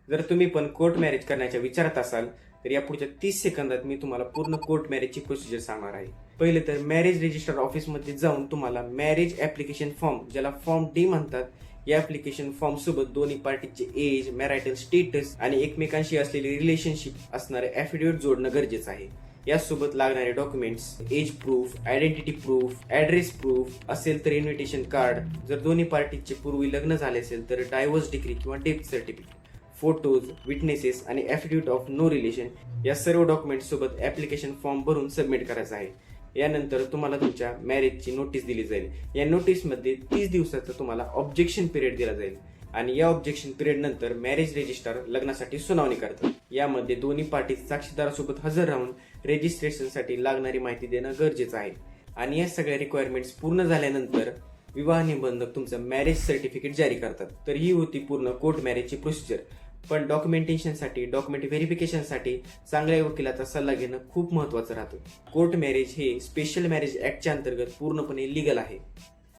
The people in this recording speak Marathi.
जर तुम्ही पण कोर्ट मॅरेज करण्याच्या विचारात असाल तर या पुढच्या 30 सेकंदात मी तुम्हाला पूर्ण कोर्ट मॅरेजची प्रोसिजर सांगणार आहे. पहिले तर मॅरेज रजिस्टर ऑफिसमध्ये जाऊन तुम्हाला मॅरेज ऍप्लिकेशन फॉर्म, ज्याला फॉर्म डी म्हणतात, या ऍप्लिकेशन फॉर्म सोबत दोन्ही पार्टीचे एज, मॅरिटल स्टेटस आणि एकमेकांशी असलेली रिलेशनशिप असणारे ऍफिडेव्हिट जोडणं गरजेचं आहे. यासोबत लागणारे documents, age proof, identity proof, address proof असेल तर इन्व्हिटेशन कार्ड, जर दोन्ही पार्टीचे पूर्वी लग्न झाले असेल तर डायव्होर्स डिग्री किंवा डेथ सर्टिफिकेट, फोटोज, विटनेसेस आणि ऍफिडेव्हिट ऑफ नो रिलेशन या सर्व डॉक्युमेंट्स सोबत ऍप्लिकेशन फॉर्म भरून सबमिट करायचा आहे. यानंतर तुम्हाला तुमच्या मॅरेजची नोटीस दिली जाईल. या नोटीसमध्ये 30 दिवसाचा तुम्हाला ऑब्जेक्शन पिरियड दिला जाईल आणि या ऑब्जेक्शन पिरियड नंतर मॅरेज रजिस्ट्रार लग्नासाठी सुनावणी करतात. यामध्ये दोन्ही पार्टी साक्षीदारासोबत हजर राहून रजिस्ट्रेशनसाठी लागणारी माहिती देणं गरजेचं आहे. आणि या सगळ्या रिक्वायरमेंट्स पूर्ण झाल्यानंतर विवाह निबंधक तुमचं मॅरेज सर्टिफिकेट जारी करतात. तर ही होती पूर्ण कोर्ट मॅरेजची प्रोसिजर. पण डॉक्युमेंटेशनसाठी, डॉक्युमेंट व्हेरिफिकेशनसाठी चांगल्या वकिलाचा सल्ला घेणं खूप महत्त्वाचं राहतं. कोर्ट मॅरेज हे स्पेशल मॅरेज ऍक्टच्या अंतर्गत पूर्णपणे लीगल आहे.